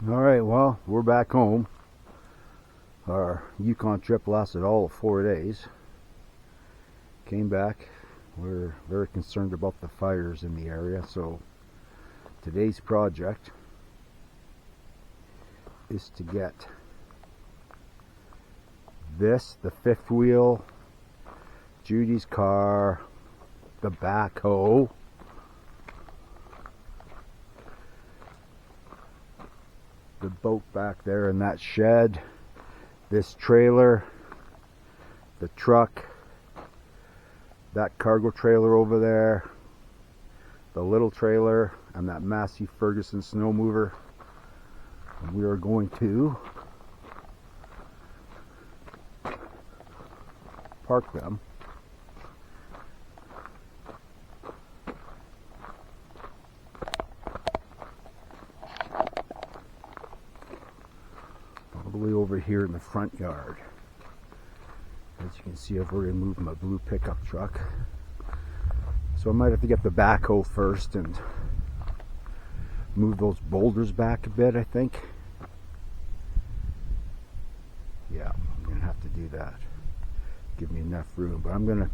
Alright, well, we're back home. Our Yukon trip lasted all of 4 days. Came back. We're very concerned about the fires in the area, so today's project is to get this, the fifth wheel, Judy's car, the backhoe, the boat back there in that shed, this trailer, the truck, that cargo trailer over there, the little trailer, and that Massey Ferguson snow mover. And we are going to park them all the way over here in the front yard. As you can see, I've already moved my blue pickup truck, so I might have to get the backhoe first and move those boulders back a bit, I think. Yeah, I'm gonna have to do that. Give me enough room, but I'm gonna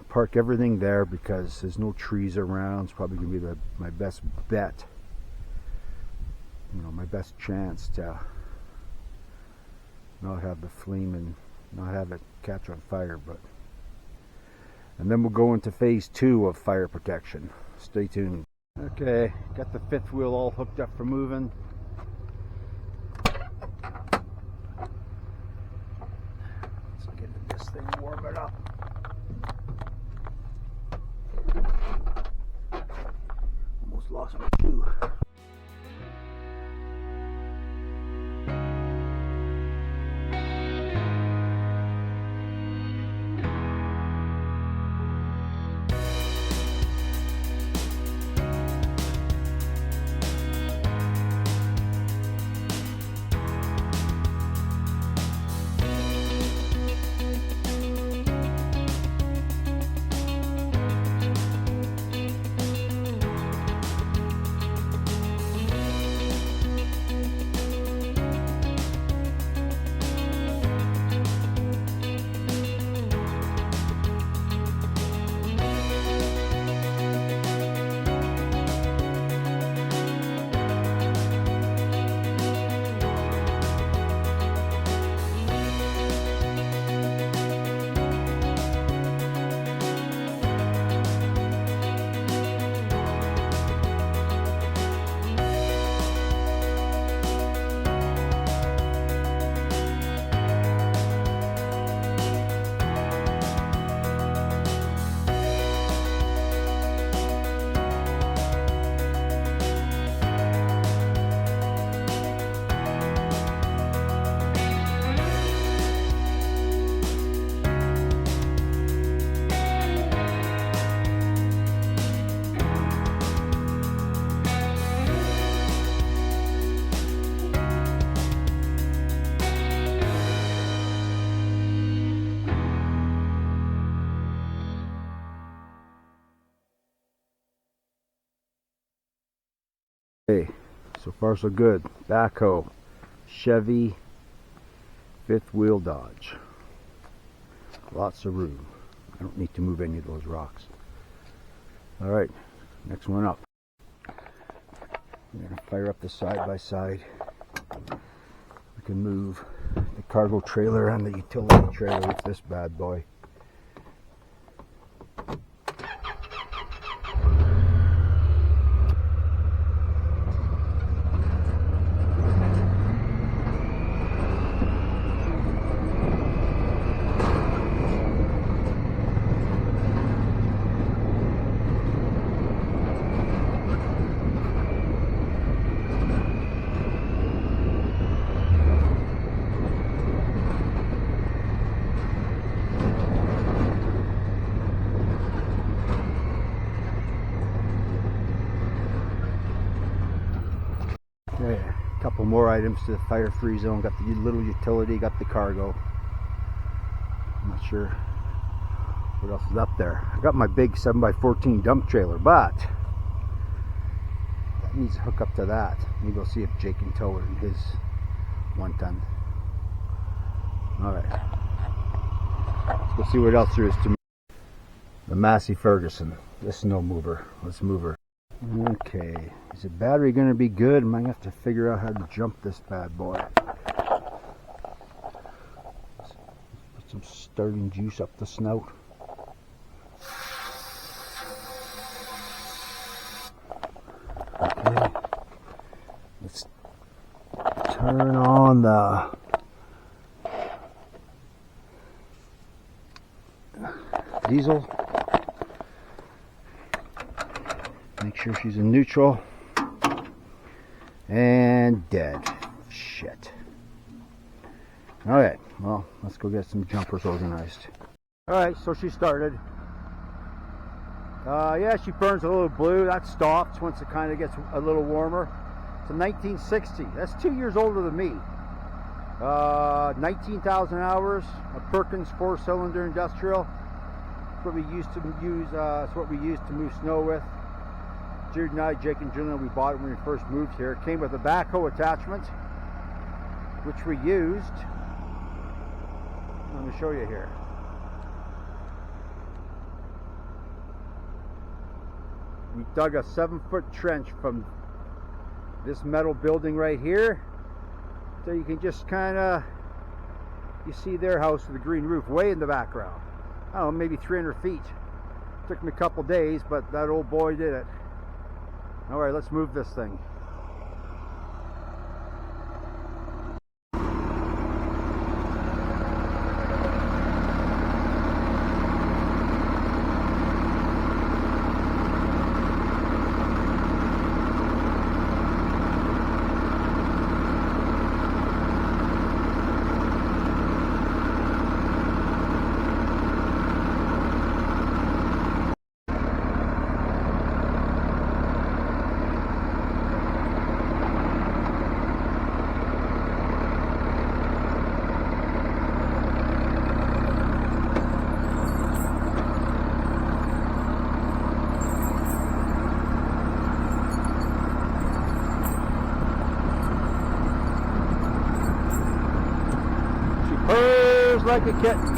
park everything there because there's no trees around. It's probably gonna be my best bet, you know, my best chance to not have the flame and not have it catch on fire. And then we'll go into phase 2 of fire protection. Stay tuned. Okay, got the fifth wheel all hooked up for moving. Let's get this thing, warm it up. Almost lost my shoe. Okay, so far so good. Backhoe, Chevy, fifth wheel Dodge. Lots of room. I don't need to move any of those rocks. Alright, next one up. I'm going to fire up the side by side. We can move the cargo trailer and the utility trailer with this bad boy. Okay, a couple more items to the fire free zone. Got the little utility, got the cargo. I'm not sure what else is up there. I got my big 7x14 dump trailer, but needs to hook up to that. Maybe we'll see if Jake can tow it in his 1 ton. Alright. Let's go see what else there is to move. The Massey Ferguson. This snow mover. Let's move her. Okay. Is the battery going to be good? Am I going to have to figure out how to jump this bad boy? Let's put some starting juice up the snout. Okay. Let's turn on the diesel. Make sure she's in neutral. And dead. Shit. Alright, well, let's go get some jumpers organized. Alright, so she started. Yeah, she burns a little blue. That stops once it kind of gets a little warmer. It's a 1960. That's 2 years older than me. 19,000 hours. A Perkins 4-cylinder industrial. It's what we used to use. It's what we used to move snow with. Jude and I, Jake and Julian, we bought it when we first moved here. It came with a backhoe attachment, which we used. Let me show you here. We dug a 7-foot trench from this metal building right here. So you can just kind of, you see their house with the green roof way in the background. I don't know, maybe 300 feet. Took me a couple days, but that old boy did it. Alright, let's move this thing. Purrs like a kitten.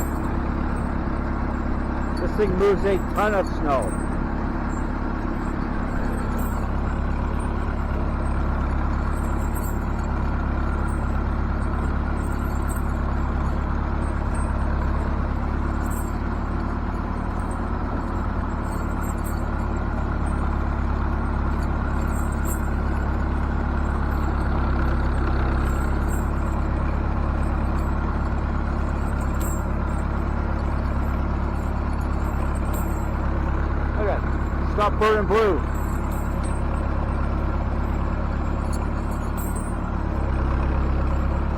This thing moves a ton of snow. Stop burning blue.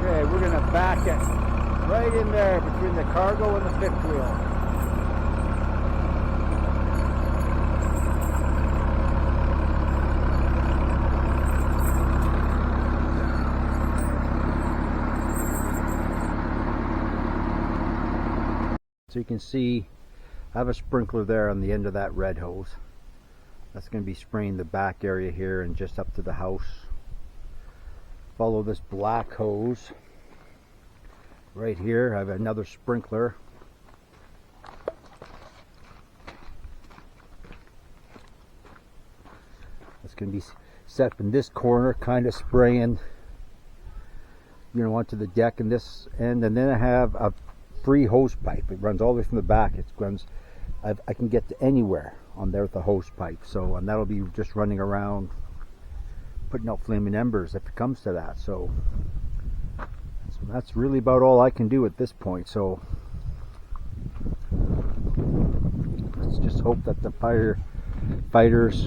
Okay, we're gonna back it right in there between the cargo and the fifth wheel. So you can see I have a sprinkler there on the end of that red hose. That's going to be spraying the back area here and just up to the house. Follow this black hose right here. I have another sprinkler. It's going to be set up in this corner, kind of spraying, you know, onto the deck in this end. And then I have a free hose pipe. It runs all the way from the back. It runs, I can get to anywhere on there with the hose pipe, so, and that'll be just running around putting out flaming embers if it comes to that. So that's really about all I can do at this point. So let's just hope that the firefighters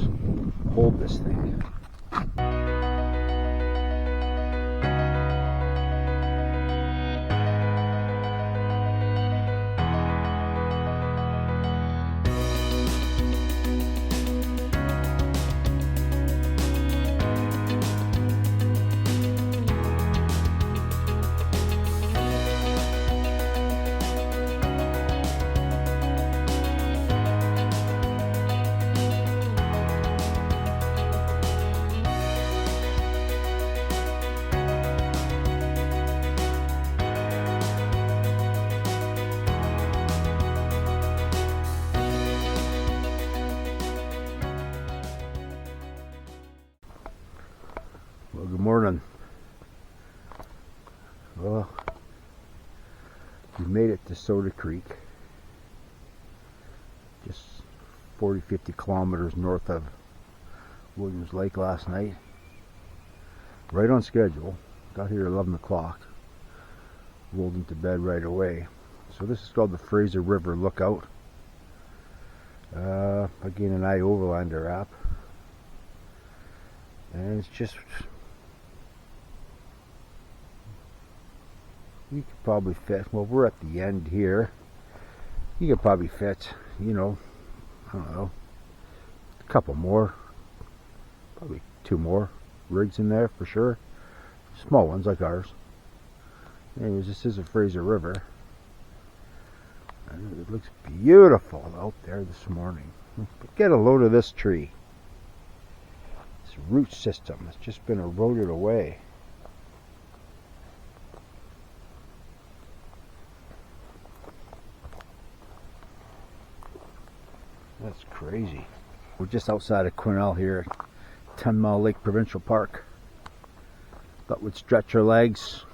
hold this thing. Well, good morning. Well, we made it to Soda Creek, just 40-50 kilometers north of Williams Lake last night. Right on schedule. Got here at 11 o'clock. Rolled into bed right away. So this is called the Fraser River Lookout. Again, an iOverlander app. And it's just, you could probably fit, well, we're at the end here. You could probably fit, you know, I don't know, a couple more, probably 2 more rigs in there for sure. Small ones like ours. Anyways, this is a Fraser River. And it looks beautiful out there this morning. But get a load of this tree. This root system has just been eroded away. That's crazy. We're just outside of Quesnel here, 10 Mile Lake Provincial Park. Thought we'd stretch our legs.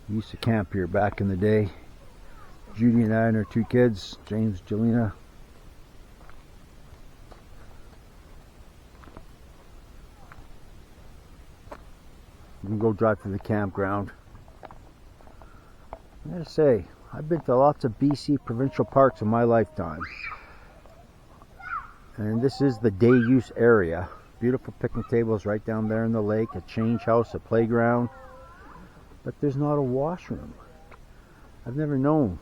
We used to camp here back in the day. Judy and I and our 2 kids, James, Jelena. We can go drive to the campground. I gotta say, I've been to lots of BC provincial parks in my lifetime. And this is the day use area. Beautiful picnic tables right down there in the lake, a change house, a playground. But there's not a washroom. I've never known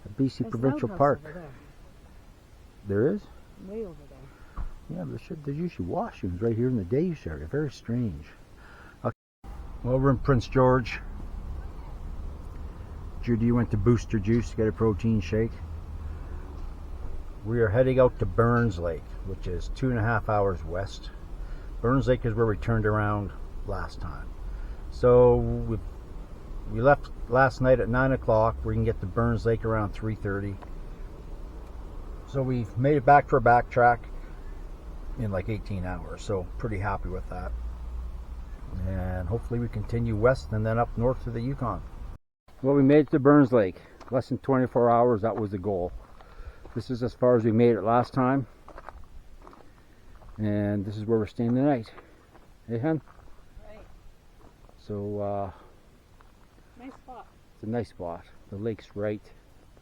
a BC provincial park. There is? Way over there. Yeah, but there's usually washrooms right here in the day use area. Very strange. Okay. Well, we're in Prince George. Judy went to Booster Juice to get a protein shake. We are heading out to Burns Lake, which is 2.5 hours west. Burns Lake is where we turned around last time. So we left last night at 9 o'clock. We can get to Burns Lake around 3:30. So we've made it back to our backtrack in like 18 hours. So pretty happy with that. And hopefully we continue west and then up north to the Yukon. Well, we made it to Burns Lake. Less than 24 hours, that was the goal. This is as far as we made it last time. And this is where we're staying tonight. Hey, hun? Right. So, nice spot. it's a nice spot. The lake's right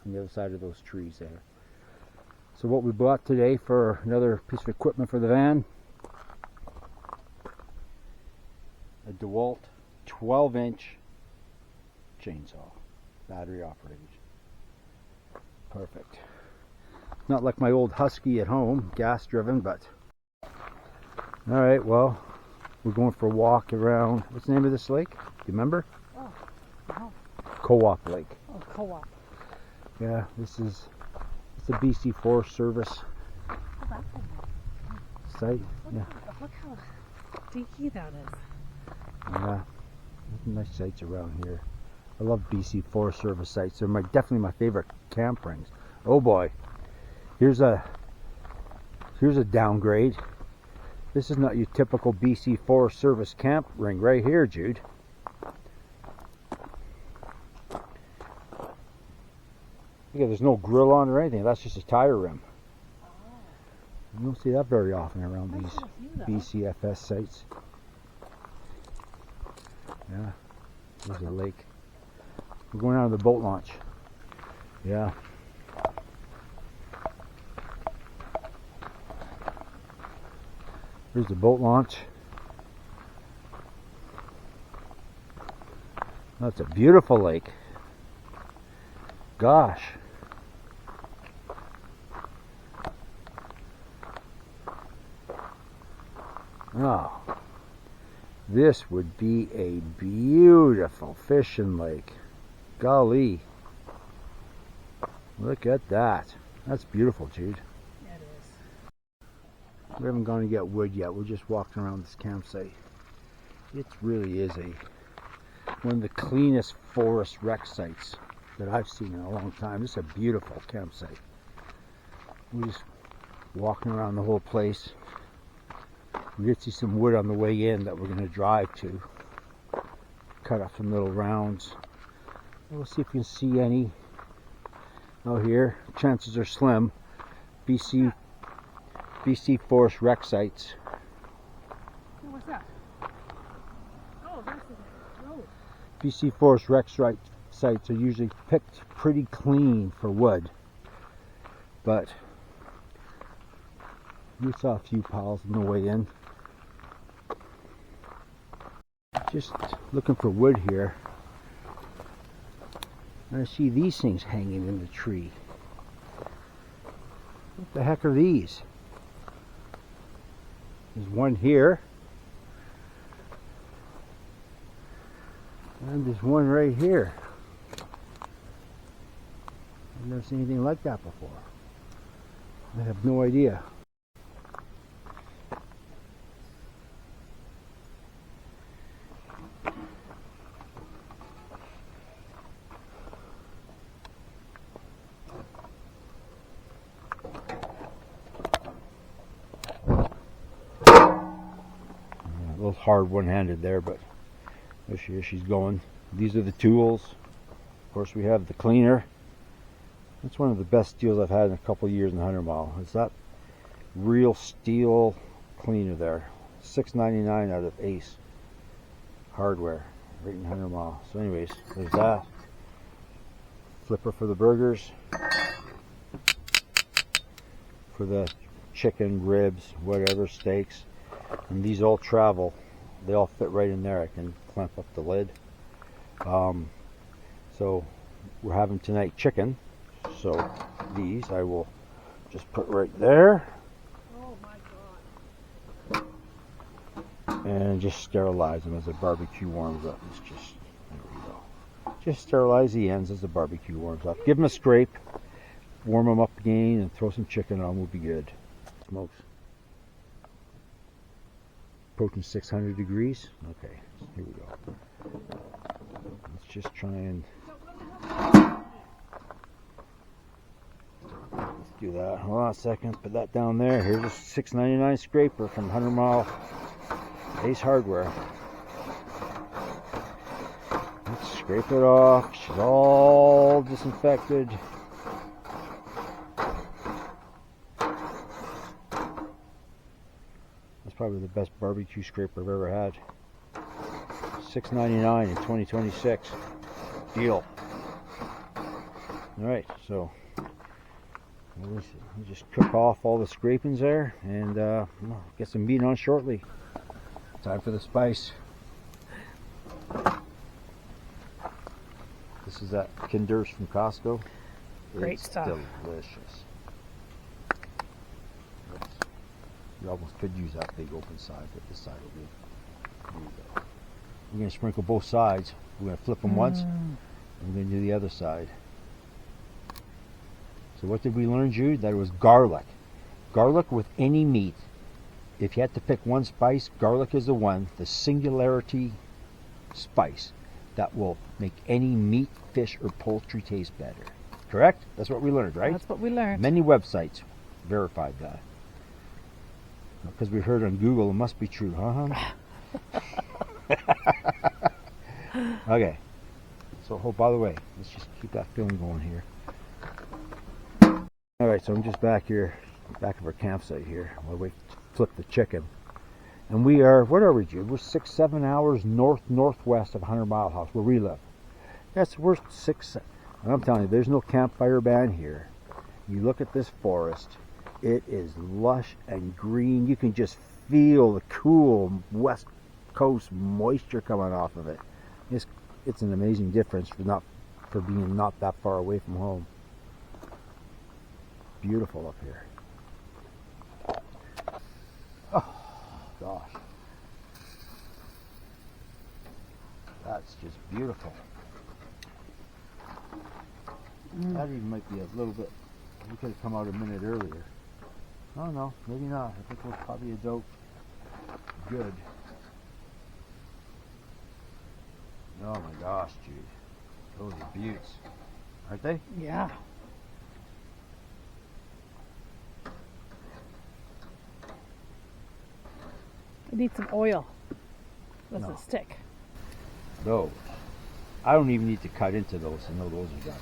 on the other side of those trees there. So what we bought today for another piece of equipment for the van. A DeWalt 12-inch chainsaw, battery operated. Perfect. Not like my old Husky at home, gas driven, but alright, well, we're going for a walk around, what's the name of this lake? Do you remember? Oh, wow. Co-op Lake. Oh, co-op. Yeah, it's a BC Forest Service Oh, that's a site. Yeah. Look how dinky that is. Yeah. There's nice sites around here. I love BC Forest Service sites. They're definitely my favorite camp rings. Oh boy. Here's a downgrade. This is not your typical BC Forest Service camp ring right here, Jude. Look, there's no grill on or anything. That's just a tire rim. You don't see that very often around these BCFS sites. Yeah, there's a lake. We're going out of the boat launch. Yeah. Here's the boat launch. That's a beautiful lake. Gosh. Oh. This would be a beautiful fishing lake. Golly. Look at that. That's beautiful, Jude. Yeah, it is. We haven't gone to get wood yet. We're just walking around this campsite. It really is one of the cleanest forest rec sites that I've seen in a long time. This is a beautiful campsite. We're just walking around the whole place. We did see some wood on the way in that we're going to drive to. Cut up some little rounds. We'll see if we can see any out here. Chances are slim. BC Forest Rec Sites. Oh, what's that? Oh, that's the road. BC Forest Rec Sites are usually picked pretty clean for wood, but we saw a few piles on the way in. Just looking for wood here. And I see these things hanging in the tree. What the heck are these? There's one here. And there's one right here. I've never seen anything like that before. I have no idea. A little hard one-handed there, but there she is, she's going. These are the tools. Of course, we have the cleaner. That's one of the best deals I've had in a couple of years in 100 Mile. It's that real steel cleaner there. $6.99 out of Ace Hardware, right in 100 Mile. So anyways, there's that. Flipper for the burgers. For the chicken, ribs, whatever, steaks. And these all travel. They all fit right in there. I can clamp up the lid. So we're having tonight chicken. So these I will just put right there. Oh my God. And just sterilize them as the barbecue warms up. It's just, there we go. Just sterilize the ends as the barbecue warms up. Give them a scrape, warm them up again, and throw some chicken on. We'll be good. Smokes. Approaching 600 degrees. Okay, here we go. Let's just try and let's do that. Hold on a second. Put that down there. Here's a $6.99 scraper from 100 Mile Ace Hardware. Let's scrape it off. She's all disinfected. Probably the best barbecue scraper I've ever had. $6.99 in 2026. Deal. Alright, so we'll just cook off all the scrapings there and get some meat on shortly. Time for the spice. This is that Kinders from Costco. Great stuff. Delicious. You almost could use that big open side, but this side will be. There you go. We're going to sprinkle both sides. We're going to flip them once, and we're going to do the other side. So what did we learn, Jude? That it was garlic. Garlic with any meat. If you had to pick one spice, garlic is the one, the singularity spice that will make any meat, fish, or poultry taste better. Correct? That's what we learned, right? That's what we learned. Many websites verified that. Because we heard on Google, it must be true, huh? Okay. So, oh, by the way, let's just keep that film going here. Alright, so I'm just back here, back of our campsite here, while we flip the chicken. And we are, what are we, Jude? We're 6-7 hours northwest of 100 Mile House, where we live. Yes, we're 6, and I'm telling you, there's no campfire ban here. You look at this forest. It is lush and green. You can just feel the cool west coast moisture coming off of it. It's an amazing difference for being not that far away from home. Beautiful up here. Oh gosh, that's just beautiful. That even might be a little bit. We could have come out a minute earlier. Oh no, maybe not. I think we're probably about good. Oh my gosh, Jude. Those are beauts. Aren't they? Yeah. It needs some oil. Doesn't stick. Those. I don't even need to cut into those to know those are done.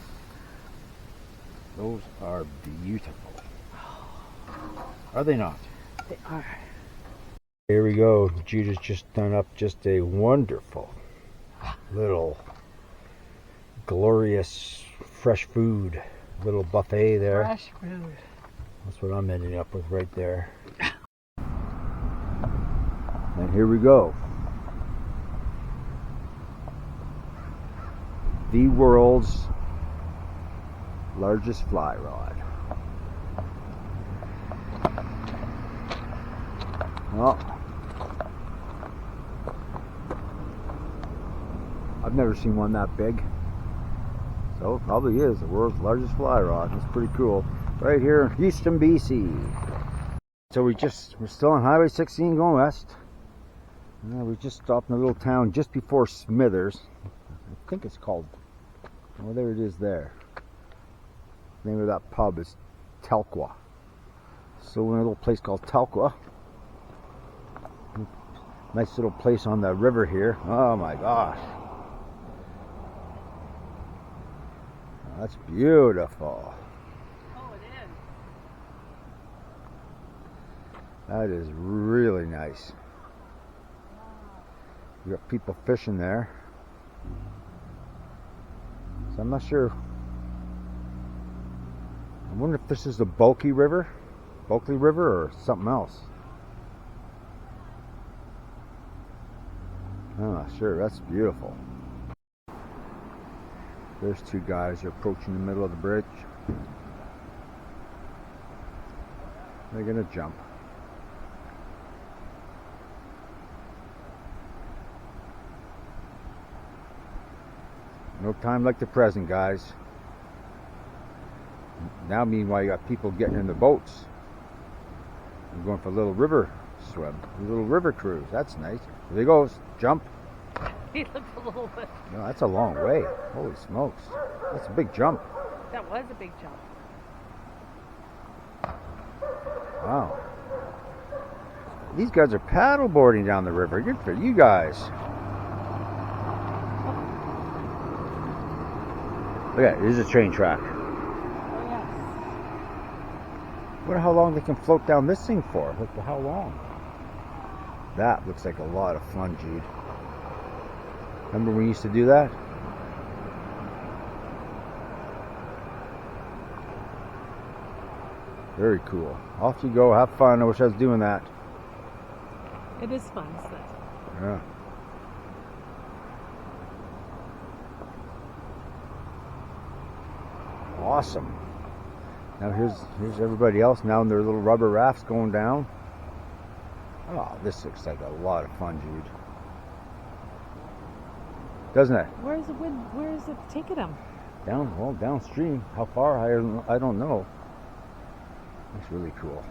Those are beautiful. Are they not? They are. Here we go. Judah's just done up just a wonderful little glorious fresh food little buffet there. Fresh food. That's what I'm ending up with right there. And here we go. The world's largest fly rod. Well, I've never seen one that big. So it probably is the world's largest fly rod. That's pretty cool. Right here in Houston, BC. So we're still on Highway 16 going west. We just stopped in a little town just before Smithers. I think it's called, oh, there it is there. The name of that pub is Telqua. So we're in a little place called Telqua. Nice little place on the river here. Oh my gosh. That's beautiful. Oh, it is. That is really nice. You got people fishing there. So I'm not sure. I wonder if this is the Bulkley River or something else. I'm not sure. That's beautiful. There's two guys approaching the middle of the bridge. They're gonna jump. No time like the present, guys. Now, meanwhile, you got people getting in the boats. I'm going for a little river swim, a little river cruise. That's nice. There he goes. Jump. He looked a little bit. No, that's a long way. Holy smokes. That's a big jump. That was a big jump. Wow. These guys are paddle boarding down the river. Good for you guys. Look at it. There's a train track. Oh, yes. Wonder how long they can float down this thing for. Look, how long? That looks like a lot of fun, Jude. Remember when we used to do that? Very cool. Off you go. Have fun. I wish I was doing that. It is fun, isn't it? Yeah. Awesome. Now here's everybody else now in their little rubber rafts going down. Oh, this looks like a lot of fun, Jude. Doesn't it? Where is it taking them? Downstream. How far? I don't know. That's really cool.